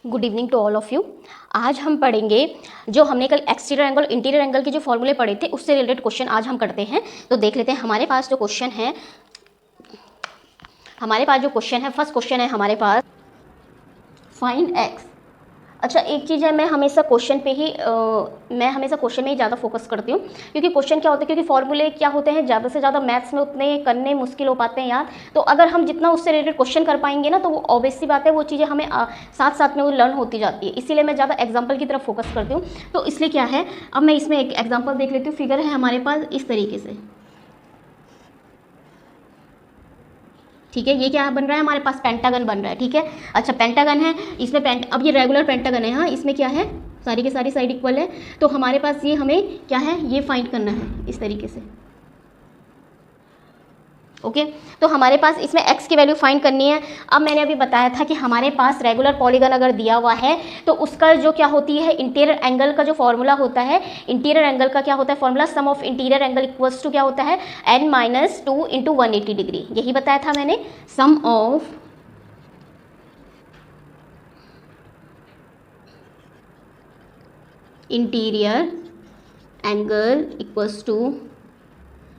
Good evening to all of you. आज हम पढ़ेंगे जो हमने कल एक्सटीरियर एंगल इंटीरियर एंगल के जो फॉर्मूले पढ़े थे उससे रिलेटेड क्वेश्चन आज हम करते हैं। तो देख लेते हैं हमारे पास जो क्वेश्चन है, फर्स्ट क्वेश्चन है हमारे पास फाइंड एक्स। अच्छा, एक चीज़ है, मैं हमेशा क्वेश्चन में ही ज़्यादा फोकस करती हूँ, क्योंकि क्वेश्चन क्या होता है, क्योंकि फॉर्मूले क्या होते हैं ज़्यादा से ज़्यादा मैथ्स में उतने करने मुश्किल हो पाते हैं याद। तो अगर हम जितना उससे रिलेटेड क्वेश्चन कर पाएंगे ना, तो वो ऑब्वियस सी बात है, वो चीज़ें हमें साथ साथ में वो लर्न होती जाती है। इसीलिए मैं ज़्यादा एग्जाम्पल की तरफ फोकस करती हूँ। तो इसलिए क्या है, अब मैं इसमें एक एग्जाम्पल देख लेती हूँ। फिगर है हमारे पास इस तरीके से, ठीक है। ये क्या बन रहा है हमारे पास, पेंटागन बन रहा है, ठीक है। अच्छा, पेंटागन है, इसमें अब ये रेगुलर पेंटागन है, हाँ, इसमें क्या है, सारी के सारी साइड इक्वल है। तो हमारे पास ये हमें क्या है, ये फाइंड करना है इस तरीके से, ओके। तो हमारे पास इसमें x की वैल्यू फाइंड करनी है। अब मैंने अभी बताया था कि हमारे पास रेगुलर पॉलीगन अगर दिया हुआ है तो उसका जो क्या होती है, इंटीरियर एंगल का जो फॉर्मूला होता है, इंटीरियर एंगल का क्या होता है formula, sum of interior angle equals to क्या होता है, n-2 इंटू 180 डिग्री। यही बताया था मैंने, sum of interior angle equals to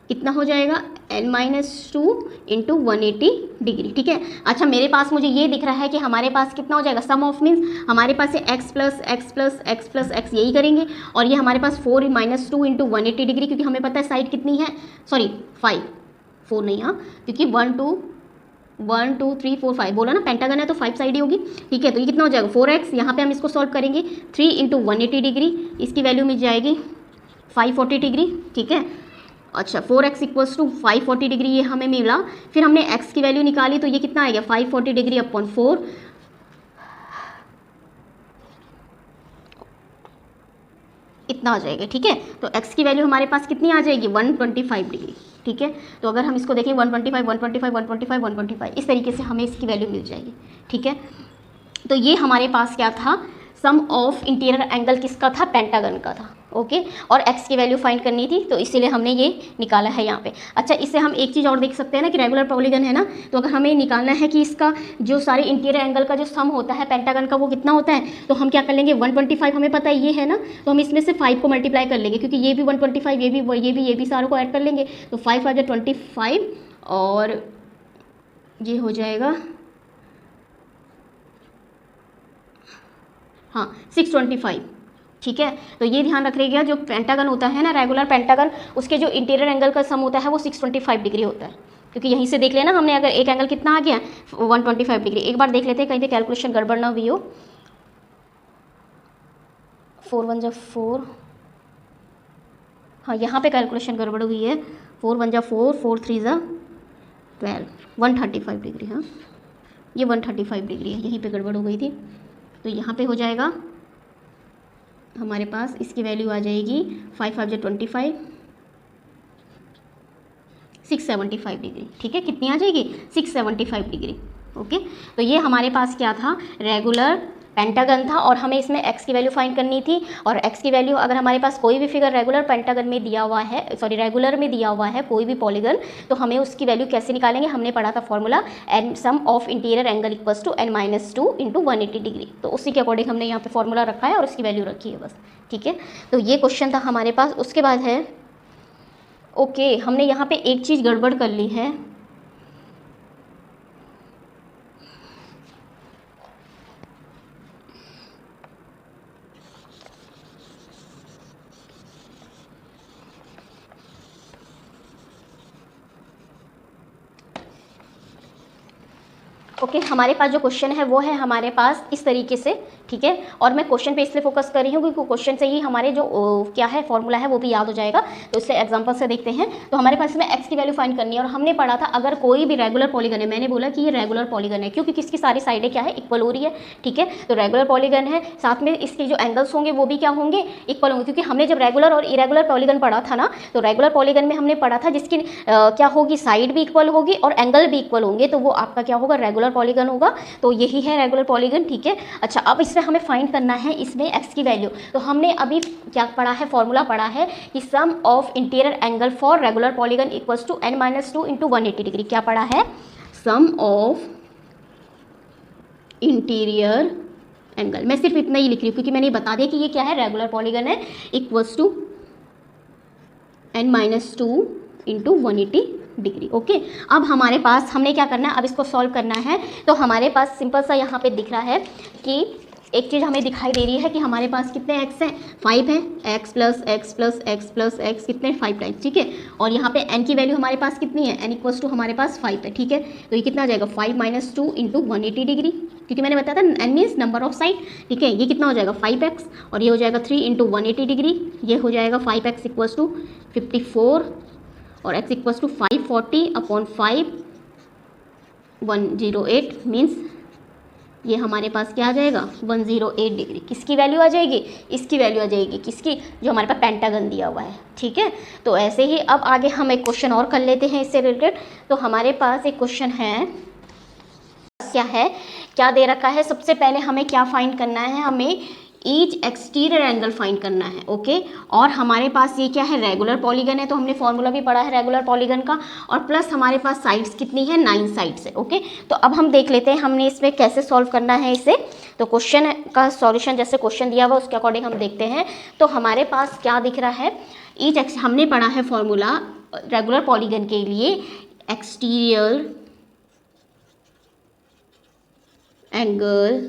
कितना हो जाएगा, n-2 इंटू 180 डिग्री, ठीक है। अच्छा, मेरे पास मुझे ये दिख रहा है कि हमारे पास कितना हो जाएगा, सम ऑफ मीन्स हमारे पास है x plus x plus x plus x, यही करेंगे। और ये हमारे पास 4-2 इंटू 180 डिग्री, क्योंकि हमें पता है साइड कितनी है, सॉरी 5, 4 नहीं, हाँ, क्योंकि 1 2 3 4 5 बोला ना, पेंटागन है तो 5 साइड ही होगी, ठीक है। तो ये कितना हो जाएगा 4x, यहाँ पे हम इसको सॉल्व करेंगे, 3 इंटू 180 डिग्री, इसकी वैल्यू मिल जाएगी 540 डिग्री, ठीक है। अच्छा, 4x इक्वल्स टू 540 डिग्री ये हमें मिला। फिर हमने x की वैल्यू निकाली, तो ये कितना आएगा 540 डिग्री अपॉन 4, इतना आ जाएगा, ठीक है। तो x की वैल्यू हमारे पास कितनी आ जाएगी, 125 डिग्री, ठीक है। तो अगर हम इसको देखें 125 125 125 125 इस तरीके से हमें इसकी वैल्यू मिल जाएगी, ठीक है। तो ये हमारे पास क्या था, सम ऑफ इंटीरियर एंगल किसका था, पेंटागन का था, ओके। और x की वैल्यू फाइंड करनी थी, तो इसीलिए हमने ये निकाला है यहाँ पे। अच्छा, इससे हम एक चीज़ और देख सकते हैं ना कि रेगुलर पॉलीगन है ना, तो अगर हमें निकालना है कि इसका जो सारे इंटीरियर एंगल का जो सम होता है पेंटागन का वो कितना होता है, तो हम क्या कर लेंगे, 125 हमें पता है ये है ना, तो हम इसमें से 5 को मल्टीप्लाई कर लेंगे, क्योंकि ये भी 125, ये भी सारों को ऐड कर लेंगे, तो 5 5 25 और ये हो जाएगा, हाँ, 625, ठीक है। तो ये ध्यान रखिएगा, जो पेंटागन होता है ना, रेगुलर पेंटागन, उसके जो इंटीरियर एंगल का सम होता है वो 625 डिग्री होता है, क्योंकि यहीं से देख लेना हमने, अगर एक एंगल कितना आ गया 125 डिग्री। एक बार देख लेते हैं कहीं पे कैलकुलेशन गड़बड़ ना हुई हो। 4 1 जा 4, हाँ, यहाँ पे कैलकुलेशन गड़बड़ हुई है, 4 1 जा 4 4 3 जा 12, 135 डिग्री, हाँ, ये 135 डिग्री है, यहीं पर गड़बड़ हो गई थी। तो यहाँ पे हो जाएगा हमारे पास, इसकी वैल्यू आ जाएगी 5 5 25, 675 डिग्री, ठीक है। कितनी आ जाएगी, 675 डिग्री, ओके। तो ये हमारे पास क्या था, रेगुलर पेंटागन था, और हमें इसमें x की वैल्यू फाइंड करनी थी। और x की वैल्यू, अगर हमारे पास कोई भी फिगर रेगुलर पेंटागन में दिया हुआ है, सॉरी रेगुलर में दिया हुआ है कोई भी पॉलीगन, तो हमें उसकी वैल्यू कैसे निकालेंगे, हमने पढ़ा था formula, n sum of interior angle equals to n-2 into 180 degree. तो उसी के अकॉर्डिंग हमने यहाँ पे फॉर्मूला रखा है और उसकी वैल्यू रखी है बस, ठीक है। तो ये क्वेश्चन था हमारे पास। उसके बाद है, ओके, हमने यहाँ पे एक चीज़ गड़बड़ कर ली है, ओके। हमारे पास जो क्वेश्चन है वो है हमारे पास इस तरीके से, ठीक है। और मैं क्वेश्चन पे इसलिए फोकस कर रही हूँ क्योंकि क्वेश्चन से ही हमारे जो क्या है फॉर्मूला है वो भी याद हो जाएगा। तो इससे एग्जांपल से देखते हैं। तो हमारे पास इसमें x की वैल्यू फाइंड करनी है, और हमने पढ़ा था अगर कोई भी रेगुलर पॉलीगन है, मैंने बोला कि ये रेगुलर पॉलीगन है क्योंकि किसकी सारी साइडें क्या है, इक्वल हो रही है, ठीक है। तो रेगुलर पॉलीगन है, साथ में इसके जो एंगल्स होंगे वो भी क्या होंगे, इक्वल होंगे, क्योंकि हमने जब रेगुलर और इरेगुलर पॉलीगन पढ़ा था ना, तो रेगुलर पॉलीगन में हमने पढ़ा था जिसकी क्या होगी, साइड भी इक्वल होगी और एंगल भी इक्वल होंगे, तो वो आपका क्या होगा, रेगुलर पॉलीगन होगा। तो यही है रेगुलर पॉलीगन, ठीक है। अच्छा, अब इसमें हमें फाइंड करना है इसमें x की वैल्यू। तो हमने अभी क्या पढ़ा है, फॉर्मूला पढ़ा है कि sum of interior angle for regular polygon equals to n-2 into 180 degree. क्या पढ़ा है, सम ऑफ इंटीरियर एंगल। मैं सिर्फ इतना ही लिख रही हूँ क्योंकि मैंने बता दिया कि ये क्या है, रेगुलर पॉलीगन है, equals to n-2 into 180 degree. Okay, अब हमारे पास हमने क्या करना है, अब इसको सॉल्व करना है। तो हमारे पास सिंपल सा यहाँ पे दिख रहा है कि एक चीज़ हमें दिखाई दे रही है कि हमारे पास कितने एक्स हैं, 5 हैं, x plus x plus x plus x कितने 5 टाइम्स, ठीक है। और यहाँ पे n की वैल्यू हमारे पास कितनी है, n इक्वल्स टू हमारे पास 5 है, ठीक है। तो ये कितना आ जाएगा 5 - 2 इंटू 180 डिग्री, क्योंकि मैंने बताया था n means number of side, ठीक है। ये कितना हो जाएगा 5x और ये हो जाएगा 3 इंटू 180 डिग्री, ये हो जाएगा 5x इक्वल्स टू 54 और x equals to 540 upon 5 108 means ये हमारे पास क्या आ जाएगा 108 डिग्री। किसकी वैल्यू आ जाएगी, इसकी वैल्यू आ जाएगी, किसकी, जो हमारे पास पेंटागन दिया हुआ है, ठीक है। तो ऐसे ही अब आगे हम एक क्वेश्चन और कर लेते हैं इससे रिलेटेड। तो हमारे पास एक क्वेश्चन है, क्या है, क्या दे रखा है, सबसे पहले हमें क्या फाइंड करना है, हमें ईच एक्सटीरियर एंगल फाइंड करना है। ओके, और हमारे पास ये क्या है, रेगुलर पॉलीगन है, तो हमने फॉर्मूला भी पढ़ा है रेगुलर पॉलीगन का, और प्लस हमारे पास साइड्स कितनी है, 9 साइड्स है। ओके, तो अब हम देख लेते हैं हमने इसमें कैसे सॉल्व करना है इसे। तो क्वेश्चन का सॉल्यूशन जैसे क्वेश्चन दिया हुआ उसके अकॉर्डिंग हम देखते हैं। तो हमारे पास क्या दिख रहा है, ईच एक्स, हमने पढ़ा है फॉर्मूला रेगुलर पॉलीगन के लिए, एक्सटीरियर एंगल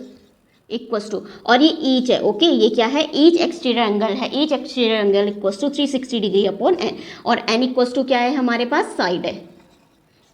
इक्वल्स टू, और ये ईच है, ओके, ये क्या है, ईच एक्सटीरियर एंगल है, each exterior angle equals to 360 degree upon n, और n इक्वल्स टू क्या है, हमारे पास साइड है,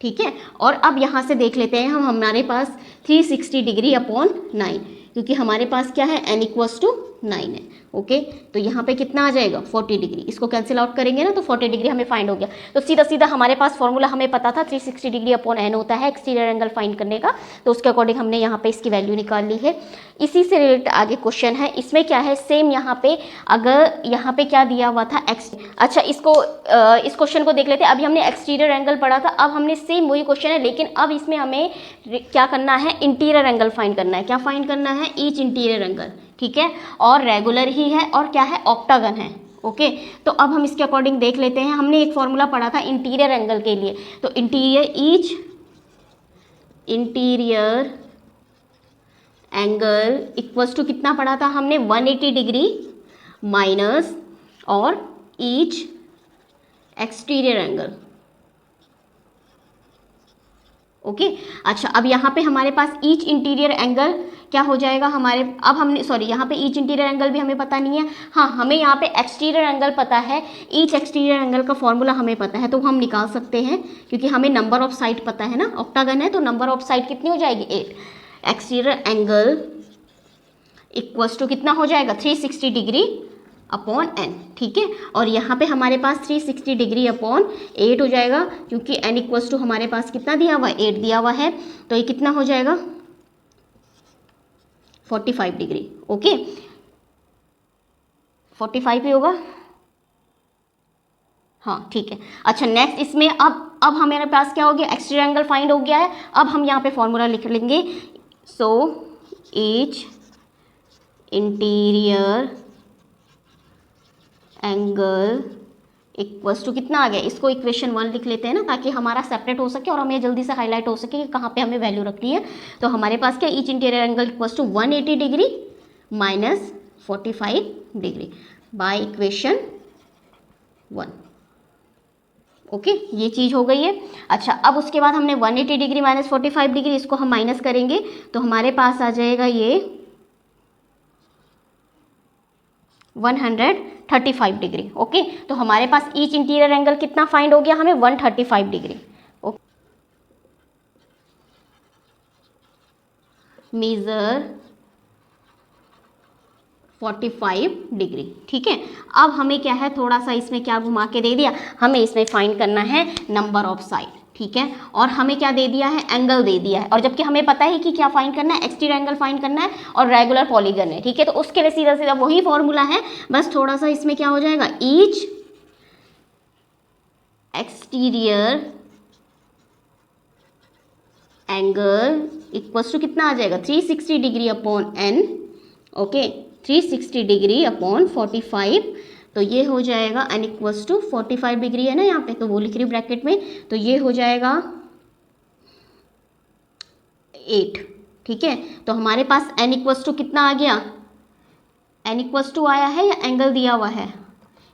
ठीक है। और अब यहाँ से देख लेते हैं हम, हमारे पास 360 डिग्री अपॉन 9, क्योंकि हमारे पास क्या है, n इक्वल्स टू 9 है। ओके, तो यहाँ पे कितना आ जाएगा 40 डिग्री, इसको कैंसिल आउट करेंगे ना तो 40 डिग्री हमें फाइंड हो गया। तो सीधा सीधा हमारे पास फॉर्मूला हमें पता था 360 डिग्री अपॉन n होता है एक्सटीरियर एंगल फाइंड करने का, तो उसके अकॉर्डिंग हमने यहाँ पे इसकी वैल्यू निकाल ली है। इसी से रिलेटेड आगे क्वेश्चन है, इसमें क्या है, सेम यहाँ पे अगर यहाँ पे क्या दिया हुआ था एक्स, अच्छा इसको इस क्वेश्चन को देख लेते हैं। अभी हमने एक्सटीरियर एंगल पढ़ा था, अब हमने सेम वही क्वेश्चन है, लेकिन अब इसमें हमें क्या करना है, इंटीरियर एंगल फाइंड करना है। क्या फाइंड करना है, ईच इंटीरियर एंगल, ठीक है, और रेगुलर ही है और क्या है, ऑक्टागन है। ओके, तो अब हम इसके अकॉर्डिंग देख लेते हैं। हमने एक फॉर्मूला पढ़ा था इंटीरियर एंगल के लिए, तो interior each interior angle equals to कितना पढ़ा था हमने, 180 डिग्री माइनस और ईच एक्सटीरियर एंगल। ओके, अच्छा अब यहाँ पे हमारे पास ईच इंटीरियर एंगल क्या हो जाएगा हमारे, अब हमने सॉरी यहाँ पे ईच इंटीरियर एंगल भी हमें पता नहीं है, हाँ हमें यहाँ पे एक्सटीरियर एंगल पता है, ईच एक्सटीरियर एंगल का फॉर्मूला हमें पता है, तो हम निकाल सकते हैं क्योंकि हमें नंबर ऑफ साइड पता है ना, ऑक्टागन है तो नंबर ऑफ साइड कितनी हो जाएगी 8। एक्सटीरियर एंगल इक्वल्स टू कितना हो जाएगा 360 डिग्री अपॉन n, ठीक है। और यहाँ पे हमारे पास 360 डिग्री अपॉन 8 हो जाएगा, क्योंकि n इक्वल्स टू हमारे पास कितना दिया हुआ है, 8 दिया हुआ है, तो ये कितना हो जाएगा 45 डिग्री। ओके, 45 ही होगा, हाँ ठीक है। अच्छा नेक्स्ट इसमें अब हमारे पास क्या हो गया, एक्सटीरियर एंगल फाइंड हो गया है। अब हम यहाँ पे फॉर्मूला लिख लेंगे, so each interior angle equals to कितना आ गया, इसको इक्वेशन 1 लिख लेते हैं ना, ताकि हमारा सेपरेट हो सके और हमें जल्दी से हाईलाइट हो सके कि कहाँ पे हमें वैल्यू रखनी है। तो हमारे पास क्या, each interior angle equals to 180 degree minus 45 degree by equation 1। Okay, ये चीज़ हो गई है। अच्छा अब उसके बाद हमने 180 डिग्री माइनस 45 डिग्री, इसको हम माइनस करेंगे तो हमारे पास आ जाएगा ये 135 डिग्री। ओके, तो हमारे पास ईच इंटीरियर एंगल कितना फाइंड हो गया हमें, 135 डिग्री। ओके, मेजर 45 डिग्री, ठीक है। अब हमें क्या है, थोड़ा सा इसमें क्या घुमा के दे दिया, हमें इसमें फाइंड करना है नंबर ऑफ साइड, ठीक है, और हमें क्या दे दिया है, एंगल दे दिया है, और जबकि हमें पता है कि क्या फाइंड करना है, एक्सटीरियर एंगल फाइंड करना है और रेगुलर पॉलीगन है, ठीक है। तो उसके लिए सीधा सीधा वही फॉर्मूला है, बस थोड़ा सा इसमें क्या हो जाएगा, each exterior angle equals to कितना आ जाएगा 360 degree upon n। Okay, 360 degree upon 45, तो ये हो जाएगा n इक्वल्स टू 45 डिग्री है ना यहाँ पे, तो वो लिख रही हूँ ब्रैकेट में, तो ये हो जाएगा 8, ठीक है। तो हमारे पास n इक्वल्स टू कितना आ गया, n इक्वल्स टू आया है या एंगल दिया हुआ है,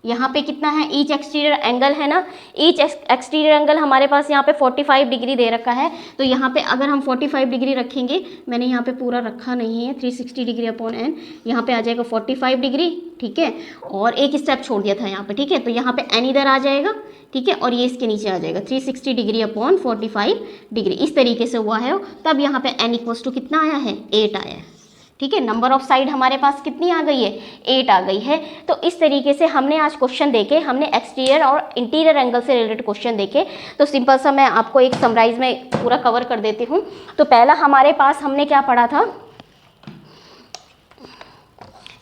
यहाँ पे कितना है, ईच एक्सटीरियर एंगल है ना, ईच एक्सटीरियर एंगल हमारे पास यहाँ पे 45 डिग्री दे रखा है। तो यहाँ पे अगर हम 45 डिग्री रखेंगे, मैंने यहाँ पे पूरा रखा नहीं है, 360 डिग्री अपॉन n, यहाँ पे आ जाएगा 45 डिग्री, ठीक है। और एक स्टेप छोड़ दिया था यहाँ पे, ठीक है। तो यहाँ पे n इधर आ जाएगा, ठीक है, और ये इसके नीचे आ जाएगा 360 डिग्री अपॉन 45 डिग्री, इस तरीके से हुआ है। तब यहाँ पे n इक्वल्स टू कितना आया है, 8 आया है, ठीक है। नंबर ऑफ साइड हमारे पास कितनी आ गई है, 8 आ गई है। तो इस तरीके से हमने आज क्वेश्चन देखे, हमने एक्सटीरियर और इंटीरियर एंगल से रिलेटेड क्वेश्चन देखे। तो सिंपल सा मैं आपको एक समराइज में पूरा कवर कर देती हूँ। तो पहला हमारे पास हमने क्या पढ़ा था,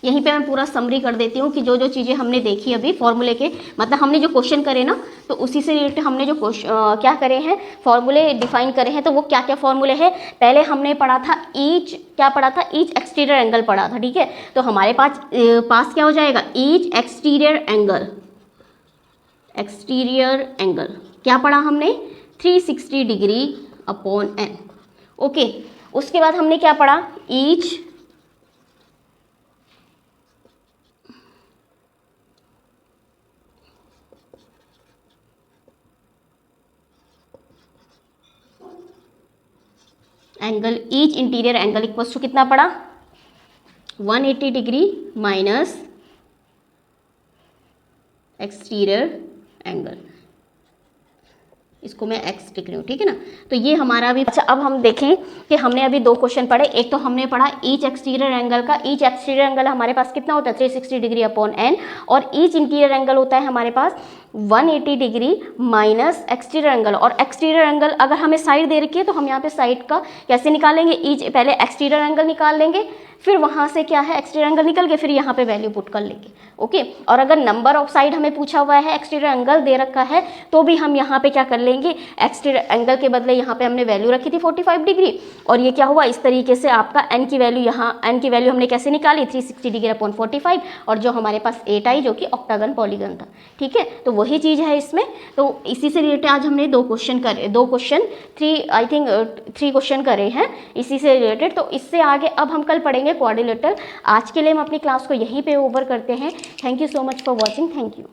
यहीं पे मैं पूरा समरी कर देती हूँ कि जो जो चीज़ें हमने देखी अभी फॉर्मूले के, मतलब हमने जो क्वेश्चन करे ना, तो उसी से रिलेटेड हमने जो क्या करे हैं, फॉर्मूले डिफाइन करे हैं। तो वो क्या क्या फॉर्मूले हैं, पहले हमने पढ़ा था ईच, क्या पढ़ा था, ईच एक्सटीरियर एंगल पढ़ा था, ठीक है। तो हमारे पास क्या हो जाएगा, each exterior angle, exterior angle क्या पढ़ा हमने, 360 डिग्री अपॉन n, ओके। उसके बाद हमने क्या पढ़ा, each angle, each interior angle equals to कितना पड़ा, 180 डिग्री माइनस एक्सटीरियर एंगल, इसको मैं x लिख रही हूँ, ठीक है ना। तो ये हमारा अभी, अच्छा अब हम देखें कि हमने अभी दो क्वेश्चन पढ़े। एक तो हमने पढ़ा ईच एक्सटीरियर एंगल का, ईच एक्सटीरियर एंगल हमारे पास कितना होता है, 360 डिग्री अपॉन n, और ईच इंटीरियर एंगल होता है हमारे पास 180 डिग्री माइनस एक्सटीरियर एंगल। और एक्सटीरियर एंगल अगर हमें साइड दे रखी है तो हम यहाँ पे साइड का कैसे निकालेंगे, ईच पहले एक्सटीरियर एंगल निकाल लेंगे, फिर वहाँ से क्या है एक्सटीरियर एंगल निकल के फिर यहाँ पे वैल्यू पुट कर लेंगे, ओके। और अगर नंबर ऑफ साइड हमें पूछा हुआ है, एक्सटीरियर एंगल दे रखा है, तो भी हम यहाँ पे क्या कर लेंगे, एक्सटीरियर एंगल के बदले यहाँ पे हमने वैल्यू रखी थी 45 डिग्री, और ये क्या हुआ, इस तरीके से आपका n की वैल्यू, यहाँ n की वैल्यू हमने कैसे निकाली, 360 डिग्री अपॉन 45, और जो हमारे पास 8 आई जो कि ऑक्टागन पॉलीगन था, ठीक है। तो वही चीज़ है इसमें। तो इसी से रिलेटेड आज हमने दो क्वेश्चन 3 क्वेश्चन करे हैं इसी से रिलेटेड। तो इससे आगे अब हम कल पढ़ेंगे क्वाड्रिलेटरल। आज के लिए हम अपनी क्लास को यहीं पे ओवर करते हैं। Thank you so much for watching, thank you.